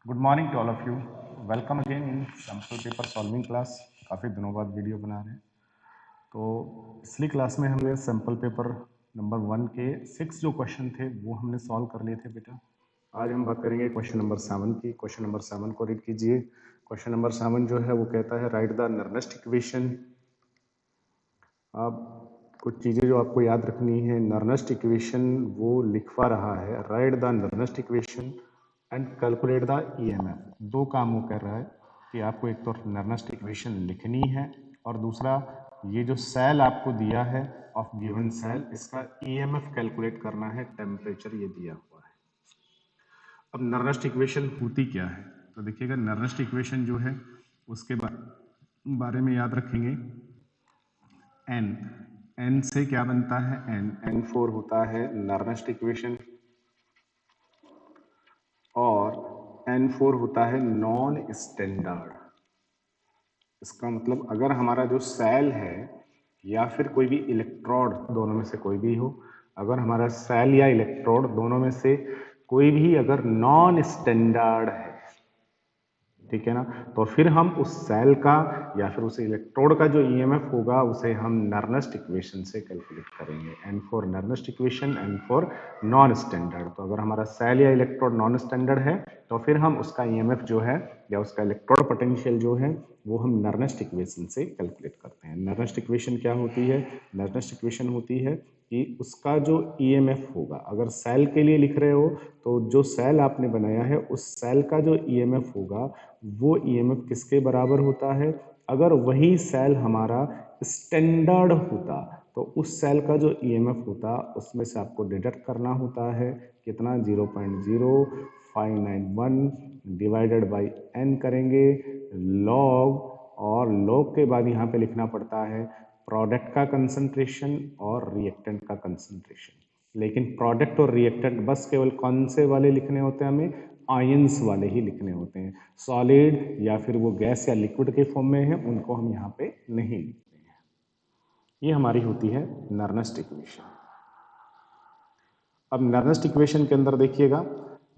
Good morning to all of you. Welcome again in sample paper solving class. काफ़ी दिनों बाद video बना रहे हैं। तो पिछली क्लास में हमने सैम्पल पेपर नंबर 1 के 6 जो क्वेश्चन थे वो हमने सॉल्व कर लिए थे बेटा। आज हम बात करेंगे क्वेश्चन नंबर 7 की। क्वेश्चन नंबर 7 को रीड कीजिए। क्वेश्चन नंबर 7 जो है वो कहता है राइट द नर्नेस्ट इक्वेशन। अब कुछ चीज़ें जो आपको याद रखनी है, नर्नेस्ट इक्वेशन वो लिखवा रहा है, write the Nernst equation and calculate the EMF. दो काम वो कर रहा है कि आपको एक तो नर्नेस्ट इक्वेशन लिखनी है और दूसरा ये जो सेल आपको दिया है ऑफ गिवन सेल, इसका ईएमएफ कैलकुलेट करना है, टेम्परेचर ये दिया हुआ है। अब नर्नेस्ट इक्वेशन होती क्या है, तो देखिएगा नर्नेस्ट इक्वेशन जो है उसके बारे में याद रखेंगे। एन से क्या बनता है, N4 होता है नर्नेस्ट इक्वेशन और N4 होता है नॉन स्टैंडर्ड। इसका मतलब अगर हमारा जो सेल है या फिर कोई भी इलेक्ट्रोड, दोनों में से कोई भी हो, अगर हमारा सेल या इलेक्ट्रोड दोनों में से कोई भी अगर नॉन स्टैंडर्ड है, ठीक है ना, तो फिर हम उस सेल का या फिर उस इलेक्ट्रोड का जो ईएमएफ होगा उसे हम नर्नेस्ट इक्वेशन से कैलकुलेट करेंगे। N for Nernst equation, N for non standard. तो अगर हमारा सेल या इलेक्ट्रोड नॉन स्टैंडर्ड है तो फिर हम उसका ईएमएफ जो है या उसका इलेक्ट्रोड पोटेंशियल जो है वो हम नर्नेस्ट इक्वेशन से कैलकुलेट करते हैं। नर्नेस्ट इक्वेशन क्या होती है? नर्नेस्ट इक्वेशन होती है कि उसका जो ईएमएफ होगा, अगर सेल के लिए लिख रहे हो तो जो सेल आपने बनाया है उस सेल का जो ईएमएफ होगा वो ईएमएफ किसके बराबर होता है? अगर वही सेल हमारा स्टैंडर्ड होता तो उस सेल का जो ईएमएफ होता उसमें से आपको डिडक्ट करना होता है कितना, 0.0591 डिवाइडेड बाई n करेंगे लॉग, और लॉग के बाद यहाँ पे लिखना पड़ता है प्रोडक्ट का कंसंट्रेशन और रिएक्टेंट का कंसंट्रेशन। लेकिन प्रोडक्ट और रिएक्टेंट बस केवल कौन से वाले लिखने होते हैं? हमें आयंस वाले ही लिखने होते हैं। सॉलिड या फिर वो गैस या लिक्विड के फॉर्म में है उनको हम यहाँ पे नहीं लिखते हैं। ये हमारी होती है नर्नेस्ट इक्वेशन। अब नर्नेस्ट इक्वेशन के अंदर देखिएगा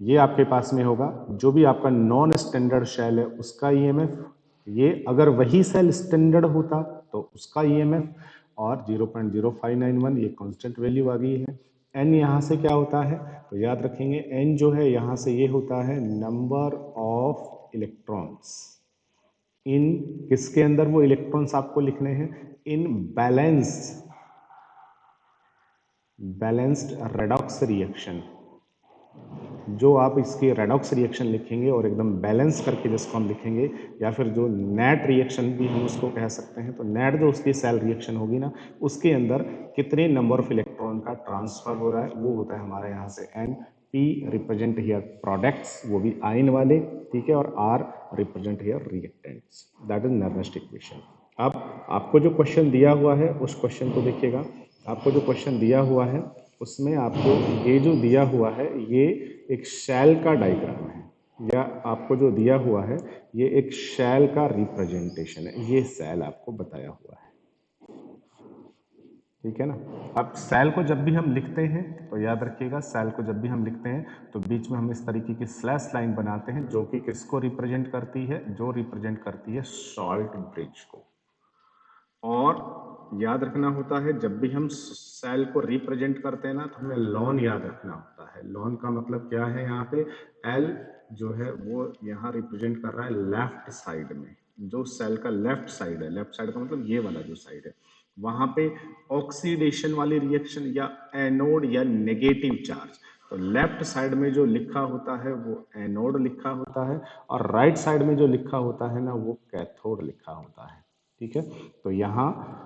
ये आपके पास में होगा जो भी आपका नॉन स्टैंडर्ड सेल है उसका ईएमएफ, ये अगर वही सेल स्टैंडर्ड होता तो उसका ईएमएफ, और 0.0591 ये कांस्टेंट वैल्यू आ गई है। एन यहाँ से क्या होता है तो याद रखेंगे एन जो है यहाँ से ये होता है नंबर ऑफ इलेक्ट्रॉन्स इन, किसके अंदर वो इलेक्ट्रॉन्स आपको लिखने हैं? इन बैलेंस्ड रेडॉक्स रिएक्शन। जो आप इसके रेडॉक्स रिएक्शन लिखेंगे और एकदम बैलेंस करके जिसको हम लिखेंगे, या फिर जो नेट रिएक्शन भी हम उसको कह सकते हैं, तो नेट जो उसकी सेल रिएक्शन होगी ना उसके अंदर कितने नंबर ऑफ इलेक्ट्रॉन का ट्रांसफर हो रहा है वो होता है हमारे यहाँ से N. P represent here products, वो भी आयन वाले, ठीक है, और R represent here reactants. That is Nernst equation. अब आपको जो क्वेश्चन दिया हुआ है उस क्वेश्चन को देखिएगा। आपको जो क्वेश्चन दिया हुआ है उसमें आपको ये जो दिया हुआ है ये एक शेल का डायग्राम है, या आपको जो दिया हुआ है ये एक शेल का रिप्रेजेंटेशन है। ये सेल आपको बताया हुआ है, ठीक है ना। अब सेल को जब भी हम लिखते हैं तो याद रखिएगा सेल को जब भी हम लिखते हैं तो बीच में हम इस तरीके की स्लैश लाइन बनाते हैं जो कि किसको रिप्रेजेंट करती है? जो रिप्रेजेंट करती है सॉल्ट ब्रिज को। और याद रखना होता है जब भी हम सेल को रिप्रेजेंट करते हैं ना तो हमें लॉन याद रखना होता है। लॉन का मतलब क्या है? यहाँ पे एल जो है वो यहाँ रिप्रेजेंट कर रहा है लेफ्ट साइड में, जो सेल का लेफ्ट साइड है, लेफ्ट साइड का मतलब ये वाला जो साइड है, वहां पे ऑक्सीडेशन वाली रिएक्शन या एनोड या नेगेटिव चार्ज, तो लेफ्ट साइड में जो लिखा होता है वो एनोड लिखा होता है और राइट साइड में जो लिखा होता है ना वो कैथोड लिखा होता है, ठीक है। तो यहाँ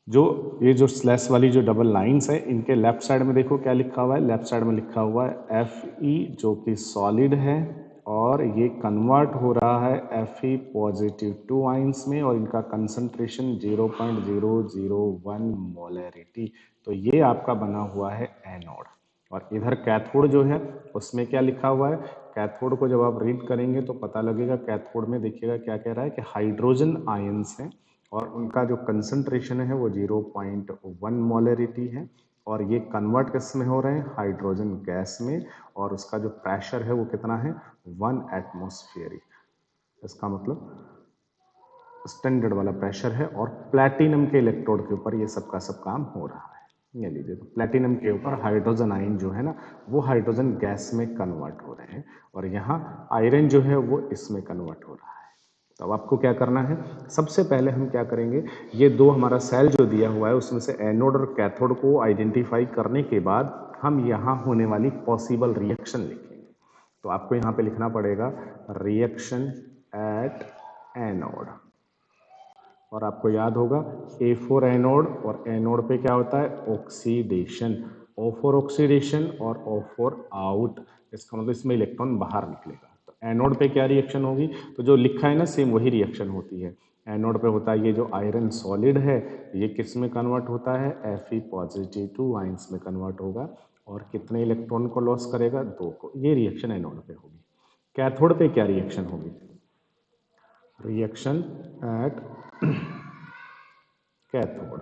जो ये जो स्लैश वाली जो डबल लाइंस है इनके लेफ्ट साइड में देखो क्या लिखा हुआ है। लेफ्ट साइड में लिखा हुआ है Fe जो कि सॉलिड है और ये कन्वर्ट हो रहा है Fe पॉजिटिव 2 आइंस में और इनका कंसंट्रेशन 0.001 मोलरिटी। तो ये आपका बना हुआ है एनोड। और इधर कैथोड जो है उसमें क्या लिखा हुआ है? कैथोड को जब आप रीड करेंगे तो पता लगेगा, कैथोड में देखिएगा क्या कह रहा है कि हाइड्रोजन आयंस हैं और उनका जो कंसंट्रेशन है वो 0.1 मोलरिटी है और ये कन्वर्ट किस में हो रहे हैं, हाइड्रोजन गैस में, और उसका जो प्रेशर है वो कितना है, 1 एटमॉस्फेरिक। इसका मतलब स्टैंडर्ड वाला प्रेशर है, और प्लैटिनम के इलेक्ट्रोड के ऊपर ये सब का सब काम हो रहा है। ये लीजिए, तो प्लैटिनम के ऊपर हाइड्रोजन आयन जो है ना वो हाइड्रोजन गैस में कन्वर्ट हो रहे हैं, और यहाँ आयरन जो है वो इसमें कन्वर्ट हो रहा है। तो अब आपको क्या करना है, सबसे पहले हम क्या करेंगे, ये दो हमारा सेल जो दिया हुआ है उसमें से एनोड और कैथोड को आइडेंटिफाई करने के बाद हम यहाँ होने वाली पॉसिबल रिएक्शन लिखेंगे। तो आपको यहाँ पे लिखना पड़ेगा रिएक्शन एट एनोड, और आपको याद होगा A4 एनोड, और एनोड पे क्या होता है, ऑक्सीडेशन, O4 ऑक्सीडेशन और O4 आउट। इसका मतलब इसमें इलेक्ट्रॉन बाहर निकलेगा। तो एनोड पे क्या रिएक्शन होगी, तो जो लिखा है ना सेम वही रिएक्शन होती है। एनोड पे होता है ये जो आयरन सॉलिड है ये किस में कन्वर्ट होता है, Fe पॉजिटिव टू आयंस में कन्वर्ट होगा, और कितने इलेक्ट्रॉन को लॉस करेगा, 2 को। ये रिएक्शन एनोड पे होगी। कैथोड पे क्या रिएक्शन होगी, रिएक्शन एट कैथोड।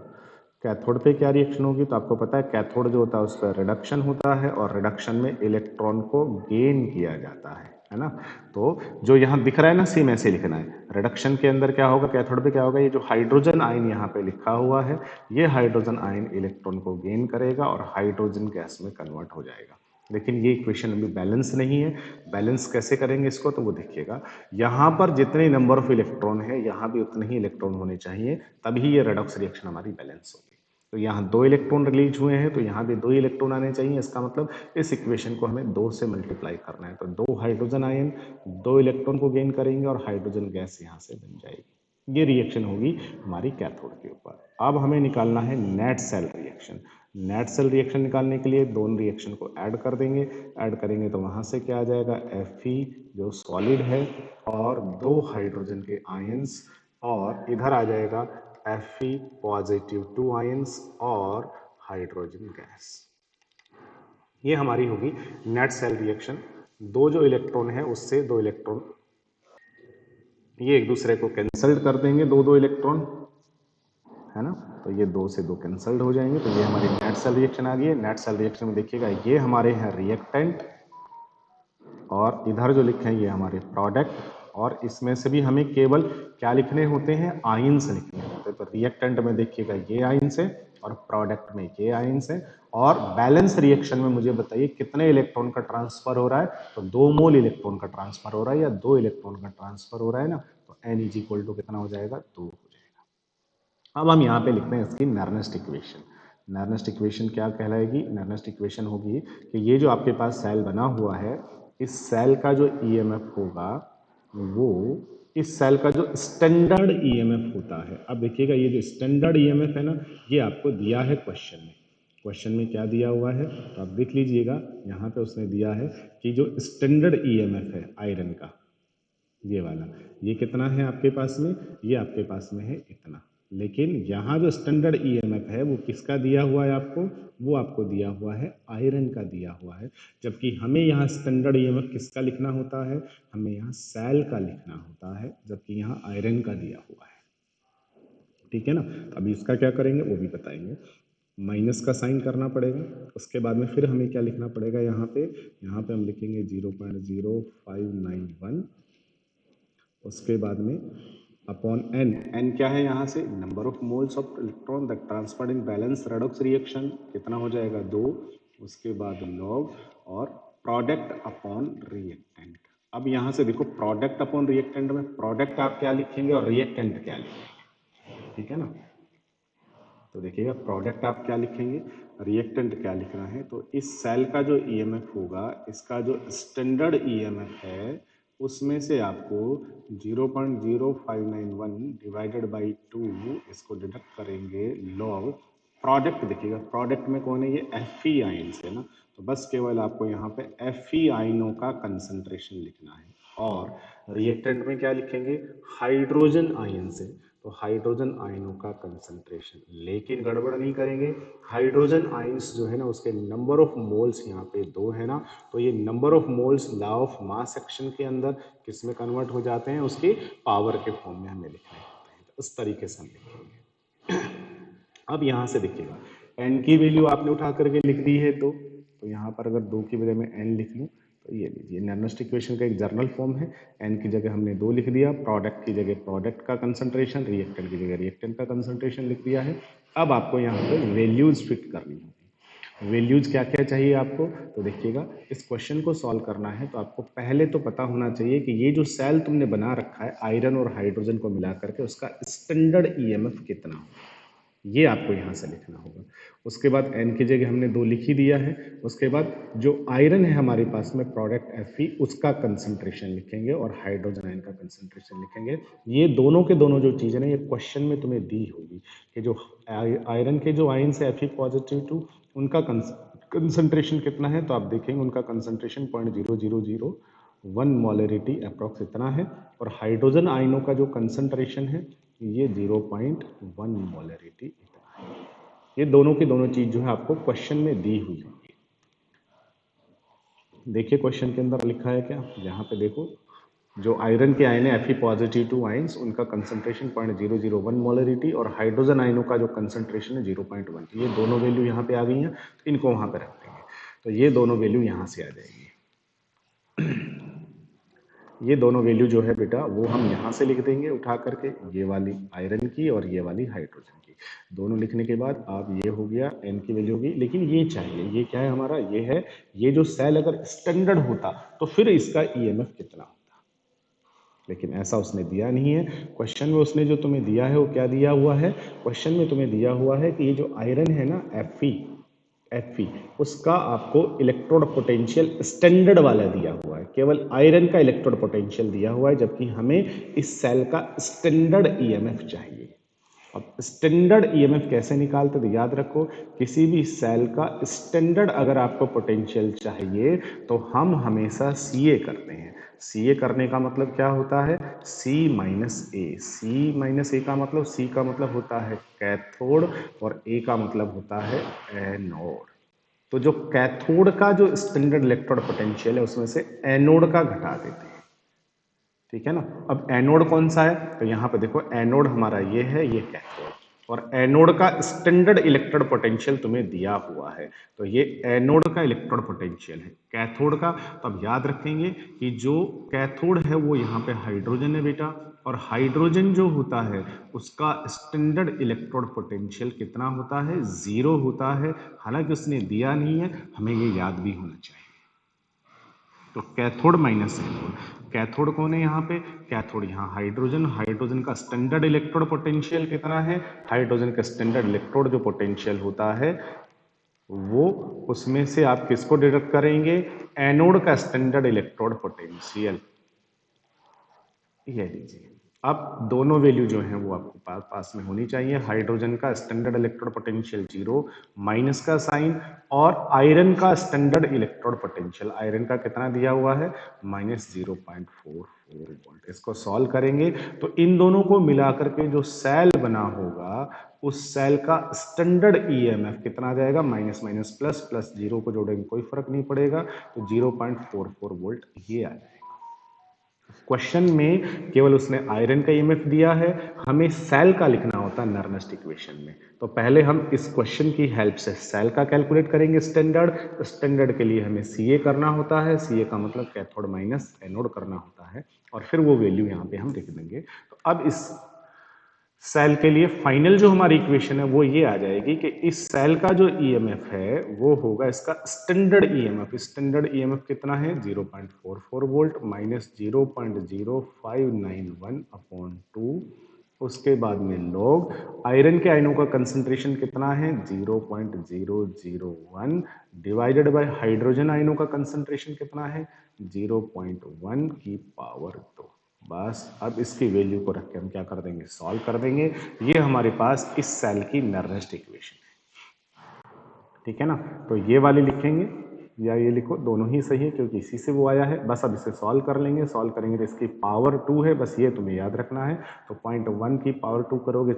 कैथोड पे क्या रिएक्शन होगी, तो आपको पता है कैथोड जो होता है उस पर रिडक्शन होता है, और रिडक्शन में इलेक्ट्रॉन को गेन किया जाता है ना। तो जो यहाँ दिख रहा है ना सेम ऐसे लिखना है, रिडक्शन के अंदर क्या होगा, कैथोड पे क्या होगा, ये जो हाइड्रोजन आयन यहाँ पे लिखा हुआ है ये हाइड्रोजन आयन इलेक्ट्रॉन को गेन करेगा और हाइड्रोजन गैस में कन्वर्ट हो जाएगा। लेकिन ये इक्वेशन अभी बैलेंस नहीं है। बैलेंस कैसे करेंगे इसको, तो वो देखिएगा, यहाँ पर जितने नंबर ऑफ इलेक्ट्रॉन है यहाँ भी उतने ही इलेक्ट्रॉन होने चाहिए, तभी ये रेडॉक्स रिएक्शन हमारी बैलेंस होगी। तो यहाँ 2 इलेक्ट्रॉन रिलीज हुए हैं तो यहाँ भी 2 इलेक्ट्रॉन आने चाहिए। इसका मतलब इस इक्वेशन को हमें 2 से मल्टीप्लाई करना है। तो 2 हाइड्रोजन आयन 2 इलेक्ट्रॉन को गेन करेंगे और हाइड्रोजन गैस यहाँ से बन जाएगी। ये रिएक्शन होगी हमारी कैथोड के ऊपर। अब हमें निकालना है net cell reaction. Net cell reaction निकालने के लिए दोनों रिएक्शन को ऐड कर देंगे। ऐड करेंगे तो वहां से क्या आ जाएगा, Fe जो सॉलिड है और 2 हाइड्रोजन के आयंस, और इधर आ जाएगा Fe पॉजिटिव 2 आयंस और हाइड्रोजन गैस। ये हमारी होगी नेट सेल रिएक्शन। दो जो इलेक्ट्रॉन है उससे 2 इलेक्ट्रॉन ये एक दूसरे को कैंसल कर देंगे, 2 इलेक्ट्रॉन है ना, तो ये 2 से 2 कैंसल्ड हो जाएंगे। तो ये हमारी नेट सेल रिएक्शन आ गई है। नेट सेल रिएक्शन में देखिएगा ये हमारे हैं रिएक्टेंट, और इधर जो लिखे हैं ये हमारे प्रोडक्ट, और इसमें से भी हमें केवल क्या लिखने होते हैं, आयंस लिखने होते हैं। तो रिएक्टेंट में देखिएगा ये आयंस है और प्रोडक्ट में ये आयंस है। और बैलेंस रिएक्शन में मुझे बताइए कितने इलेक्ट्रॉन का ट्रांसफर हो रहा है, तो 2 मोल इलेक्ट्रॉन का ट्रांसफर हो रहा है या 2 इलेक्ट्रॉन का ट्रांसफर हो रहा है ना। तो N इज इक्वल टू कितना हो जाएगा, 2 हो जाएगा। अब हम यहाँ पे लिखते हैं इसकी नर्नेस्ट इक्वेशन। नर्नेस्ट इक्वेशन क्या कहलाएगी, नर्नेस्ट इक्वेशन होगी कि ये जो आपके पास सेल बना हुआ है इस सेल का जो ईएमएफ होगा वो इस सेल का जो स्टैंडर्ड ईएमएफ होता है। अब देखिएगा ये जो स्टैंडर्ड ईएमएफ है ना ये आपको दिया है क्वेश्चन में। क्वेश्चन में क्या दिया हुआ है तो आप देख लीजिएगा, यहाँ पे उसने दिया है कि जो स्टैंडर्ड ईएमएफ है आयरन का ये वाला, ये कितना है आपके पास में, ये आपके पास में है इतना। लेकिन यहाँ जो स्टैंडर्ड ईएमएफ है वो किसका दिया हुआ है आपको, वो आपको दिया हुआ है आयरन का दिया हुआ है। जबकि हमें यहाँ स्टैंडर्ड ईएमएफ किसका लिखना होता है, हमें यहाँ सेल का लिखना होता है, जबकि यहाँ आयरन का दिया हुआ है। ठीक है ना। अभी इसका क्या करेंगे वो भी बताएंगे। माइनस का साइन करना पड़ेगा, उसके बाद में फिर हमें क्या लिखना पड़ेगा, यहाँ पे हम लिखेंगे 0.0591, उसके बाद में अपॉन एन। एन क्या है यहाँ से, number of moles of electron that transferred in balance redox reaction, कितना हो जाएगा 2, उसके बाद लॉग और प्रोडक्ट अपॉन रिएक्टेंट। अब यहाँ से देखो प्रोडक्ट अपॉन रिएक्टेंट में प्रोडक्ट आप क्या लिखेंगे और रिएक्टेंट क्या लिखेंगे, ठीक है ना। तो देखिएगा प्रोडक्ट आप क्या लिखेंगे, रिएक्टेंट क्या लिखना है। तो इस सेल का जो ईएमएफ होगा इसका जो स्टैंडर्ड ईएमएफ है उसमें से आपको 0.0591 डिवाइडेड बाई 2 इसको डिडक्ट करेंगे लॉग प्रोडक्ट। देखिएगा प्रोडक्ट में कौन है, ये Fe आयंस है ना। तो बस केवल आपको यहाँ पे Fe आयनों का कंसंट्रेशन लिखना है, और रिएक्टेंट में क्या लिखेंगे, हाइड्रोजन आयन से, तो हाइड्रोजन आयनों का कंसंट्रेशन। लेकिन गड़बड़ नहीं करेंगे, हाइड्रोजन आयंस जो है ना उसके नंबर ऑफ मोल्स यहाँ पे 2 है ना, तो ये number of moles law of mass section के अंदर किस में कन्वर्ट हो जाते हैं, उसकी पावर के फॉर्म में हमें लिखने होते हैं। तो उस तरीके से हम लिखेंगे। अब यहाँ से देखिएगा एन की वैल्यू आपने उठा करके लिख दी है दो, तो यहाँ पर अगर 2 की वजह में एन लिख लूँ तो ये लीजिए नर्नेस्ट इक्वेशन का एक जर्नल फॉर्म है। एन की जगह हमने 2 लिख दिया, प्रोडक्ट की जगह प्रोडक्ट का कंसंट्रेशन, रिएक्टेंट की जगह रिएक्टेंट का कंसंट्रेशन लिख दिया है। अब आपको यहाँ पे वैल्यूज फिट करनी होगी। वैल्यूज क्या क्या चाहिए आपको, तो देखिएगा इस क्वेश्चन को सॉल्व करना है तो आपको पहले तो पता होना चाहिए कि ये जो सेल तुमने बना रखा है आयरन और हाइड्रोजन को मिला करके उसका स्टैंडर्ड ईएमएफ कितना होगा, ये आपको यहाँ से लिखना होगा। उसके बाद एन की जगह हमने 2 लिख ही दिया है। उसके बाद जो आयरन है हमारे पास में प्रोडक्ट Fe उसका कंसंट्रेशन लिखेंगे और हाइड्रोजन आयन का कंसंट्रेशन लिखेंगे। ये दोनों के दोनों जो चीज़ें ना ये क्वेश्चन में तुम्हें दी होगी कि जो आयरन के जो आयन से Fe पॉजिटिव टू उनका कंसंट्रेशन कितना है, तो आप देखेंगे उनका कंसंट्रेशन 0.0001 मोलरिटी अप्रॉक्स इतना है, और हाइड्रोजन आयनों का जो कंसंट्रेशन है ये 0.1 मोलरिटी इतना है। ये दोनों की दोनों चीज जो है आपको क्वेश्चन में दी हुई होगी। देखिए क्वेश्चन के अंदर लिखा है क्या, यहाँ पे देखो जो आयरन के आयन है Fe पॉजिटिव टू आयंस उनका कंसंट्रेशन 0.001 मोलरिटी और हाइड्रोजन आयनों का जो कंसंट्रेशन है 0.1, ये दोनों वैल्यू यहाँ पे आ गई हैं, तो इनको वहां पे रख देंगे तो ये दोनों वैल्यू यहाँ से आ जाएगी। ये दोनों वैल्यू जो है बेटा वो हम यहाँ से लिख देंगे उठा करके, ये वाली आयरन की और ये वाली हाइड्रोजन की। दोनों लिखने के बाद आप ये हो गया एन की वैल्यू होगी, लेकिन ये चाहिए, ये क्या है हमारा, ये है ये जो सेल अगर स्टैंडर्ड होता तो फिर इसका ईएमएफ कितना होता, लेकिन ऐसा उसने दिया नहीं है। क्वेश्चन में उसने जो तुम्हें दिया है वो क्या दिया हुआ है, क्वेश्चन में तुम्हें दिया हुआ है कि ये जो आयरन है ना Fe उसका आपको इलेक्ट्रोड पोटेंशियल स्टैंडर्ड वाला दिया हुआ है, केवल आयरन का इलेक्ट्रोड पोटेंशियल दिया हुआ है, जबकि हमें इस सेल का स्टैंडर्ड ईएमएफ चाहिए। अब स्टैंडर्ड ईएमएफ कैसे निकालते, तो याद रखो किसी भी सेल का स्टैंडर्ड अगर आपको पोटेंशियल चाहिए तो हम हमेशा सीए करते हैं। सीए करने का मतलब क्या होता है, सी माइनस ए। सी माइनस ए का मतलब, सी का मतलब होता है कैथोड और ए का मतलब होता है एनोड। तो जो कैथोड का जो स्टैंडर्ड इलेक्ट्रोड पोटेंशियल है उसमें से एनोड का घटा देते हैं, ठीक है ना। अब एनोड कौन सा है, तो यहाँ पे देखो एनोड हमारा ये है, ये कैथोड, और एनोड का स्टैंडर्ड इलेक्ट्रोड पोटेंशियल तुम्हें दिया हुआ है, तो ये एनोड का इलेक्ट्रोड पोटेंशियल है। कैथोड का तो अब याद रखेंगे कि जो कैथोड है वो यहाँ पे हाइड्रोजन है बेटा, और हाइड्रोजन जो होता है उसका स्टैंडर्ड इलेक्ट्रोड पोटेंशियल कितना होता है, 0 होता है। हालांकि उसने दिया नहीं है, हमें ये याद भी होना चाहिए। तो कैथोड माइनस एनोड, कैथोड कौन है यहाँ पे, कैथोड यहाँ हाइड्रोजन, हाइड्रोजन का स्टैंडर्ड इलेक्ट्रोड पोटेंशियल कितना है, हाइड्रोजन का स्टैंडर्ड इलेक्ट्रोड जो पोटेंशियल होता है वो, उसमें से आप किसको डिडक्ट करेंगे, एनोड का स्टैंडर्ड इलेक्ट्रोड पोटेंशियल, ये लीजिए। अब दोनों वैल्यू जो है वो आपको पास में होनी चाहिए, हाइड्रोजन का स्टैंडर्ड इलेक्ट्रोड पोटेंशियल 0, माइनस का साइन, और आयरन का स्टैंडर्ड इलेक्ट्रोड पोटेंशियल, आयरन का कितना दिया हुआ है, -0.44 वोल्ट। इसको सॉल्व करेंगे तो इन दोनों को मिलाकर के जो सेल बना होगा उस सेल का स्टैंडर्ड ईएमएफ कितना आ जाएगा, माइनस माइनस प्लस, प्लस 0 को जोड़ेंगे कोई फर्क नहीं पड़ेगा, तो 0.44 वोल्ट ये आ जाएगा। क्वेश्चन में केवल उसने आयरन का ईएमएफ दिया है, हमें सेल का लिखना होता है नर्नेस्ट इक्वेशन में। तो पहले हम इस क्वेश्चन की हेल्प से सेल का कैलकुलेट करेंगे स्टैंडर्ड। स्टैंडर्ड के लिए हमें सीए करना होता है, सीए का मतलब कैथोड माइनस एनोड करना होता है, और फिर वो वैल्यू यहाँ पे हम लिख देंगे। तो अब इस सेल के लिए फाइनल जो हमारी इक्वेशन है वो ये आ जाएगी कि इस सेल का जो ईएमएफ है वो होगा इसका स्टैंडर्ड ईएमएफ। स्टैंडर्ड ईएमएफ कितना है, 0.44 वोल्ट माइनस 0.0591 अपॉन 2, उसके बाद में लॉग आयरन के आयनों का कंसंट्रेशन कितना है, 0.001 डिवाइडेड बाय हाइड्रोजन आयनों का कंसंट्रेशन कितना है, 0.1 की पावर 2। बस अब इसकी वैल्यू को रख के हम क्या कर देंगे, सॉल्व कर देंगे। ये हमारे पास इस सेल की नर्नेस्ट इक्वेशन है, ठीक है ना। तो ये वाली लिखेंगे, या ये लिखो, दोनों ही सही है क्योंकि इसी से वो आया है। बस अब इसे सॉल्व कर लेंगे, सॉल्व करेंगे तो इसकी पावर 2 है, बस ये तुम्हें याद रखना है। तो 0.1 की पावर 2 करोगे,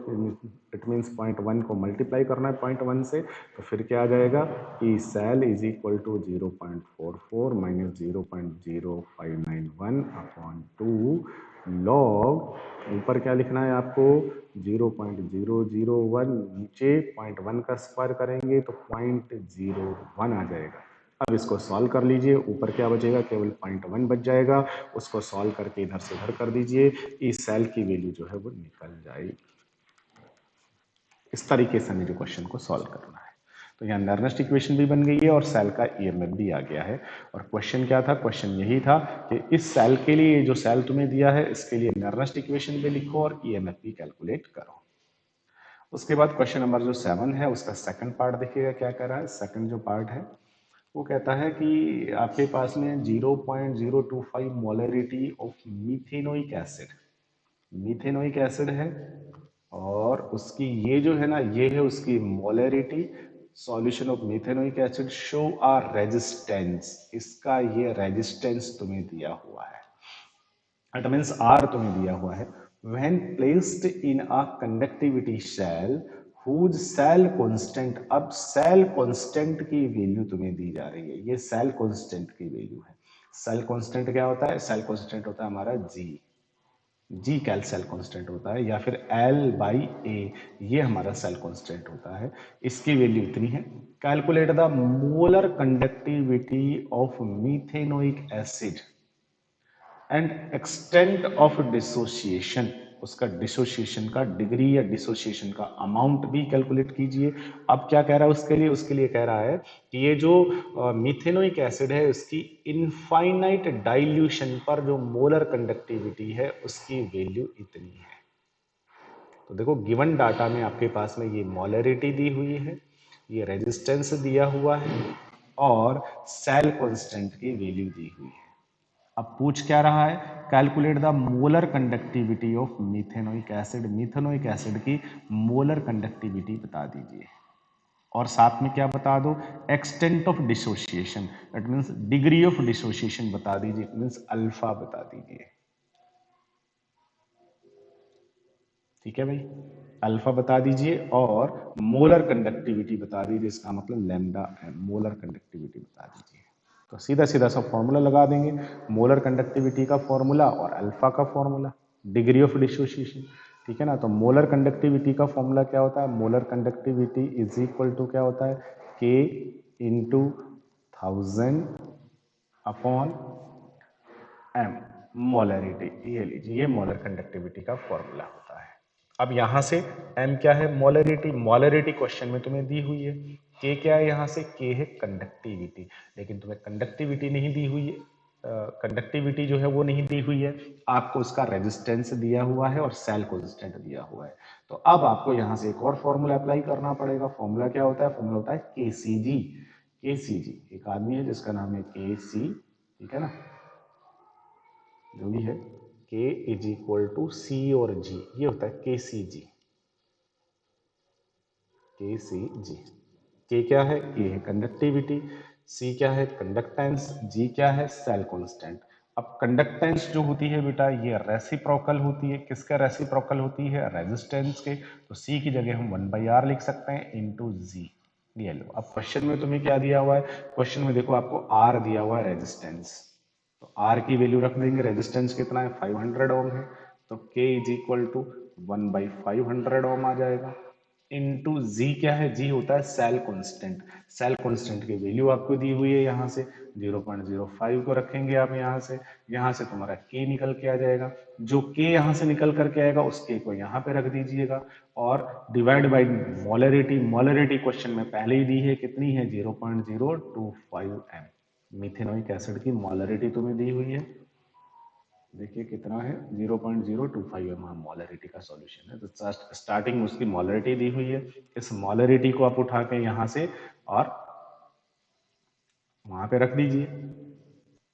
इट मीन्स 0.1 को मल्टीप्लाई करना है 0.1 से, तो फिर क्या आ जाएगा कि cell is equal to 0.44 minus 0.0591 upon 2 log, ऊपर क्या लिखना है आपको 0.001, नीचे 0.1 का स्क्वायर करेंगे तो 0.01 आ जाएगा। अब इसको सॉल्व कर लीजिए, ऊपर क्या बचेगा, केवल 0.1 बच जाएगा। उसको सॉल्व करके इधर से उधर कर दीजिए, इस सेल की वैल्यू जो है वो निकल जाएगी। इस तरीके से हमें जो क्वेश्चन को सॉल्व करना है। तो यहाँ नर्नेस्ट इक्वेशन भी बन गई है और सेल का ईएमएफ भी आ गया है। और क्वेश्चन क्या था, क्वेश्चन यही था कि इस सेल के लिए, जो सेल तुम्हें दिया है, इसके लिए नर्नेस्ट इक्वेशन भी लिखो और ईएमएफ भी कैलकुलेट करो। उसके बाद क्वेश्चन नंबर जो 7 है उसका सेकंड पार्ट देखिएगा क्या कह रहा है। सेकंड जो पार्ट है वो कहता है कि आपके पास में 0.025 molarity of methanoic acid, methanoic acid है, और उसकी ये जो है ना, ये है उसकी molarity. Solution of methanoic acid show a resistance, इसका ये रेजिस्टेंस तुम्हें दिया हुआ है, इट मीन्स आर तुम्हें दिया हुआ है। When placed in a conductivity cell whose cell constant, अब सेल कांस्टेंट की वैल्यू तुम्हें दी जा रही है, ये सेल कांस्टेंट की वैल्यू है। सेल कांस्टेंट क्या होता है, सेल कांस्टेंट होता है हमारा जी, जी कैल सेल कांस्टेंट होता है, या फिर एल बाई ए, ये हमारा सेल कांस्टेंट होता है। इसकी वैल्यू इतनी है। Calculate the molar conductivity of methanoic acid and extent of dissociation, उसका डिसोसिएशन का डिग्री या डिसोसिएशन का अमाउंट भी कैलकुलेट कीजिए। अब क्या कह रहा है उसके लिए, उसके लिए कह रहा है कि ये जो मीथेनोइक एसिड है उसकी इनफाइनाइट डाइल्यूशन पर जो मोलर कंडक्टिविटी है उसकी वैल्यू इतनी है। तो देखो गिवन डाटा में आपके पास में ये मोलरिटी दी हुई है, ये रेजिस्टेंस दिया हुआ है, और सेल कांस्टेंट की वैल्यू दी हुई है। अब पूछ क्या रहा है, calculate the molar conductivity of methanoic acid, methanoic acid की मोलर कंडक्टिविटी बता दीजिए, और साथ में क्या बता दो, extent of dissociation, that means degree of dissociation बता दीजिए, इट मीन्स अल्फा बता दीजिए। ठीक है भाई, अल्फा बता दीजिए और मोलर कंडक्टिविटी बता दीजिए, इसका मतलब लैम्डा है, मोलर कंडक्टिविटी बता दीजिए। तो सीधा सीधा सब फॉर्मूला लगा देंगे, मोलर कंडक्टिविटी का फॉर्मूला और अल्फा का फॉर्मूला, डिग्री ऑफ डिसोसिएशन। ठीक है ना, तो मोलर कंडक्टिविटी का फॉर्मूला क्या होता है, molar conductivity is equal to क्या होता है, के इंटू 1000 अपॉन एम, मोलरिटी, ये लीजिए, ये मोलर कंडक्टिविटी का फॉर्मूला होता है। अब यहां से m क्या है, मोलरिटी, मोलरिटी क्वेश्चन में तुम्हें दी हुई है। k क्या है, यहां से k है कंडक्टिविटी, लेकिन तुम्हें कंडक्टिविटी नहीं दी हुई है, कंडक्टिविटी जो है वो नहीं दी हुई है, आपको उसका रेजिस्टेंस दिया हुआ है और सेल कांस्टेंट दिया हुआ है। तो अब आपको यहां से एक और फॉर्मूला अप्लाई करना पड़ेगा। फॉर्मूला क्या होता है, फॉर्मूला होता है KCG। KCG, एक आदमी है जिसका नाम है KC, ठीक है ना, जो भी है, K is equal to C और G, ये होता है KCG। KCG, K क्या है, K है कंडक्टिविटी, C क्या है कंडक्टेंस, G क्या है सेल कांस्टेंट। अब कंडक्टेंस जो होती है बेटा, ये रेसिप्रोकल होती है, किसका रेसिप्रोकल होती है, रेजिस्टेंस के। तो C की जगह हम 1/R लिख सकते हैं इंटू G। ये लो, अब क्वेश्चन में तुम्हें क्या दिया हुआ है, क्वेश्चन में देखो आपको R दिया हुआ है रेजिस्टेंस, तो R की वैल्यू रख देंगे, रेजिस्टेंस कितना है 500 ओम है, तो K इज इक्वल टू 1/500 ओम आ जाएगा, इनटू जी क्या है, जी होता है सेल कांस्टेंट। सेल कांस्टेंट की वैल्यू आपको दी हुई है, यहाँ से 0.05 को रखेंगे आप, यहाँ से तुम्हारा के निकल के आ जाएगा, जो के यहाँ से निकल करके आएगा उस के को यहाँ पे रख दीजिएगा, और divide by molarity, molarity question में पहले ही दी है, कितनी है 0.025 एम, मिथेनोइक एसिड की मोलरिटी तुम्हें दी हुई है, देखिए कितना है 0.025 एम मोलरिटी का सॉल्यूशन है। तो स्टार्टिंग में उसकी मोलरिटी दी हुई है, इस मोलरिटी को आप उठा के यहाँ से और वहां पे रख दीजिए,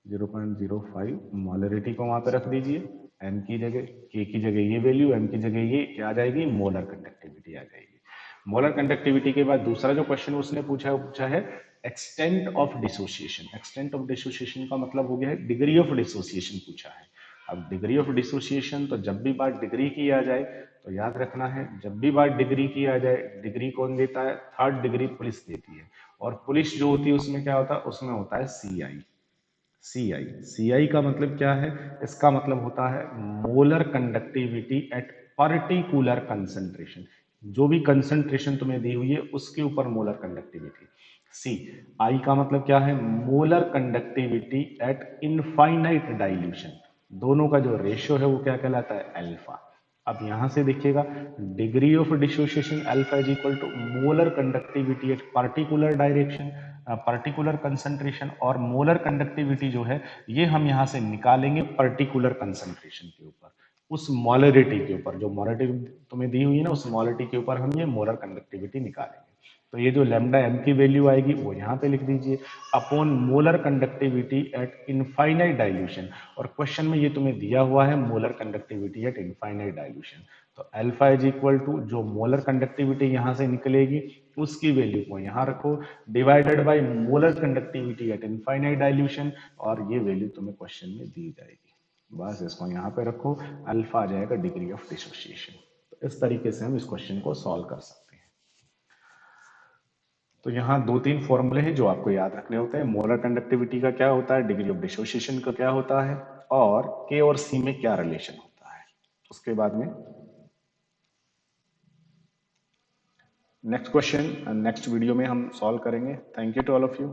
0.05 मोलरिटी को वहां पे रख दीजिए, एम की जगह, के की जगह ये वैल्यू, एम की जगह ये क्या आ जाएगी, मोलर कंडक्टिविटी आ जाएगी। मोलर कंडक्टिविटी के बाद दूसरा जो क्वेश्चन उसने पूछा है extent of dissociation. Extent of dissociation का मतलब हो गया है डिग्री ऑफ डिसोसिएशन पूछा है। अब डिग्री ऑफ डिसोसिएशन, तो जब भी बात डिग्री की आ जाए तो याद रखना है, जब भी बात डिग्री की आ जाए, डिग्री कौन देता है? थर्ड डिग्री पुलिस देती है। और पुलिस जो होती है उसमें क्या होता है? उसमें होता है सीआई। सीआई, सीआई का मतलब क्या है? इसका मतलब होता है molar conductivity at particular concentration. जो भी कंसंट्रेशन तुम्हें दी हुई है उसके ऊपर मोलर कंडक्टिविटी। सी, आई का मतलब क्या है? Molar conductivity eight infinite dilution. दोनों का जो रेशियो है वो क्या कहलाता है? अल्फा। अब यहां से देखिएगा, degree of dissociation alpha is equal to molar conductivity at particular direction, particular concentration, और मोलर कंडक्टिविटी जो है ये हम यहां से निकालेंगे पर्टिकुलर कंसंट्रेशन के ऊपर, उस मोलरिटी के ऊपर। जो मोलरिटी तुम्हें दी हुई है ना, उस मोलरिटी के ऊपर हम ये मोलर कंडक्टिविटी निकालेंगे। तो ये जो लैम्डा एम की वैल्यू आएगी वो यहाँ पे लिख दीजिए, upon molar conductivity eight infinite dilution. और क्वेश्चन में ये तुम्हें दिया हुआ है molar conductivity eight infinite dilution. तो अल्फा इज इक्वल टू जो मोलर कंडक्टिविटी यहाँ से निकलेगी उसकी वैल्यू को यहाँ रखो, divided by molar conductivity eight infinite dilution, और ये वैल्यू तुम्हें क्वेश्चन में दी जाएगी। बस इसको यहाँ पे रखो, अल्फा आ जाएगा डिग्री ऑफ डिसोसिएशन। तो इस तरीके से हम इस क्वेश्चन को सॉल्व कर सकते हैं। तो यहाँ दो तीन फॉर्मूले हैं जो आपको याद रखने होते हैं। मोलर कंडक्टिविटी का क्या होता है, डिग्री ऑफ डिसोसिएशन का क्या होता है, और के और सी में क्या रिलेशन होता है। उसके बाद में नेक्स्ट क्वेश्चन नेक्स्ट वीडियो में हम सॉल्व करेंगे। Thank you to all of you.